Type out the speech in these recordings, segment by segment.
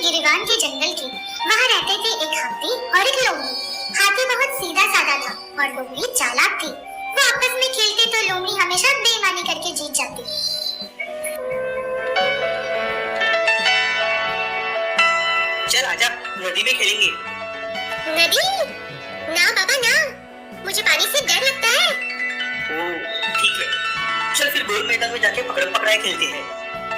गिरिवान के जंगल की। वहाँ रहते थे एक हाथी और एक लोमड़ी। हाथी बहुत सीधा साधा था और लोमड़ी चालाक थी। वो आपस में खेलते तो लोमड़ी हमेशा बेईमानी करके जीत जाती। चल आजा, नदी में खेलेंगे। नदी? ना बाबा ना, मुझे पानी से डर लगता है। ओह ठीक है, चल फिर गोल मैदान में जाके पकड़म पकड़ाई खेलते हैं।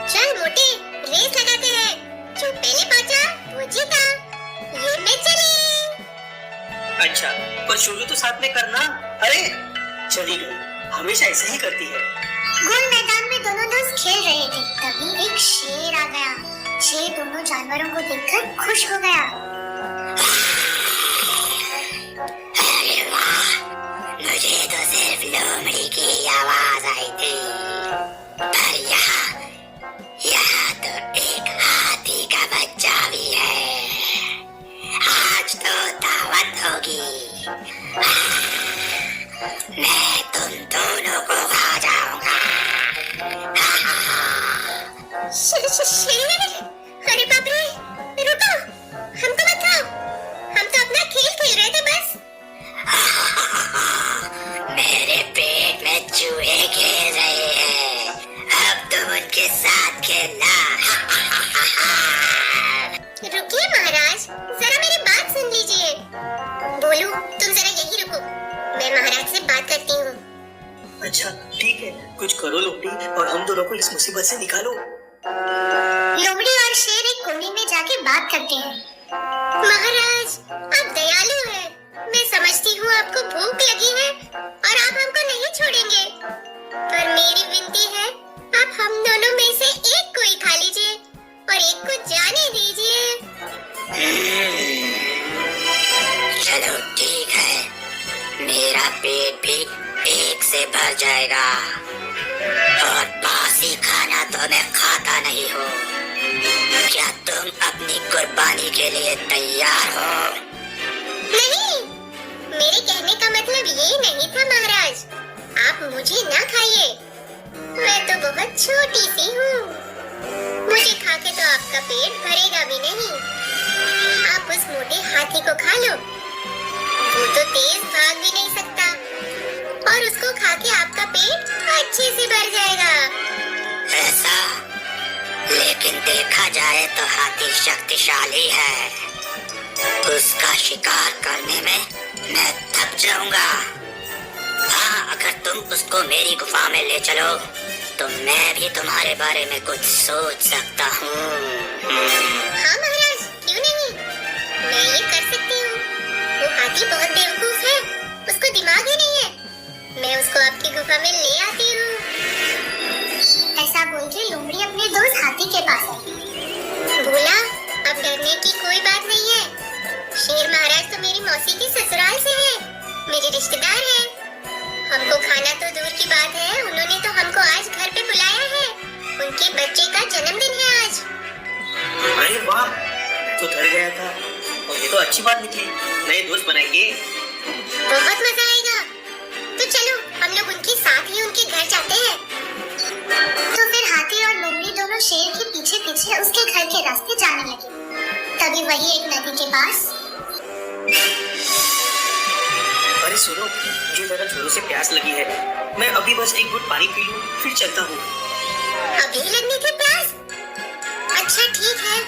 चल मोटे, रेस लगाते हैं। जो पहले पहुंचा वो जीता। ये मैं चली। अच्छा, पर शुरू तो साथ में करना। अरे चली गई, हमेशा ऐसा ही करती है। गोल मैदान में दोनों दोस्त खेल रहे थे, तभी एक शेर आ गया। शेर दोनों जानवरों को देखकर खुश हो गया। अरे वाह, मुझे तो सिर्फ लोमड़ी की आवाज आई थी, पर यहाँ तो एक हाथी का बच्चा भी है। आज तो दावत होगी। मैं तुम दोनों को खा जाऊंगा। शेर? अरे बाप रे, रुको, हमको मत खाओ। हम तो अपना खेल खेल रहे थे बस। मेरे पेट में चूहे खेल रहे हैं, अब तुम उनके साथ खेलना। रुकिए महाराज, जरा मेरी बात सुन लीजिए। बोलू, तुम जरा यही रुको, मैं महाराज से बात करती हूँ। अच्छा ठीक है, कुछ करो लोमड़ी और हम दोनों को इस मुसीबत से निकालो। लोमड़ी और शेर एक कोने में जाके बात करते हैं। महाराज, आप दयालु हैं। मैं समझती हूँ आपको भूख लगी है और आप हमको नहीं छोड़ेंगे, पर मेरी विनती है, आप हम दोनों में से एक को ही खा लीजिए और एक को जाने दीजिए। चलो ठीक है, मेरा पेट भी एक से भर जाएगा और बासी खाना तो मैं खाता नहीं हूँ। क्या तुम अपनी कुर्बानी के लिए तैयार हो? नहीं, मेरे कहने का मतलब ये नहीं था महाराज। आप मुझे ना खाइए, मैं तो बहुत छोटी सी हूँ। मुझे खा के तो आपका पेट भरेगा भी नहीं। आप उस मोटे हाथी को खा लो, वो तो तेज भाग भी नहीं सकता और उसको खा के आपका पेट अच्छे से भर जाएगा। ऐसा? लेकिन देखा जाए तो हाथी शक्तिशाली है, उसका शिकार करने में मैं थक जाऊंगा। हाँ, अगर तुम उसको मेरी गुफा में ले चलो तो मैं भी तुम्हारे बारे में कुछ सोच सकता हूँ। हाँ महाराज, क्यों नहीं, मैं ये कर सकती हूँ। वो हाथी बहुत बेवकूफ है, उसको दिमाग ही नहीं है। मैं उसको आपकी गुफा में ले आती हूँ। ऐसा बोल के लोमड़ी अपने दोस्त हाथी के पास आई। बोला, अब डरने की कोई बात नहीं है। शेर महाराज तो मेरी मौसी के ससुराल से है, मेरे रिश्तेदार हैं। हमको खाना तो दूर की बात है, उन्होंने तो हमको आज घर पे बुलाया है। उनके बच्चे का जन्मदिन है आज। अरे वाह, तो डर गया था और ये तो अच्छी बात निकली। नए दोस्त बनाएंगे। बहुत मजा आएगा। तो चलो हम लोग उनके साथ ही उनके घर जाते हैं। तो फिर हाथी और लोमड़ी दोनों शेर के पीछे पीछे उसके घर के रास्ते जाने लगे। तभी वही एक नदी के पास। अरे सुनो, मुझे जरा जोरों से प्यास लगी है। मैं अभी बस एक घूंट पानी पी लूं, फिर चलता हूँ। अभी लगनी थी प्यास? अच्छा ठीक है।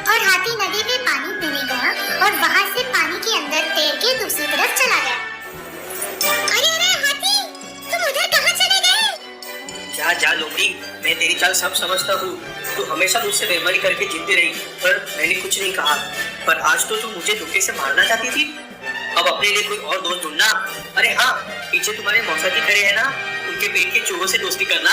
और हाथी नदी में पानी पीने गया और वहाँ से पानी के अंदर तैर के दूसरी तरफ चला गया। अरे अरे हाथी, तुम उधर कहाँ चले गए? जा जा लोमड़ी, मैं तेरी चाल सब समझता हूँ। तू हमेशा मुझसे बेईमानी करके जीतती रही, पर मैंने कुछ नहीं कहा। पर आज तो तू मुझे धोखे से मारना चाहती थी। अब अपने लिए कोई और दोस्त ढूंढना। अरे हाँ, पीछे तुम्हारे मौसा जी खड़े हैं ना, उनके पेट के चूहों से दोस्ती करना।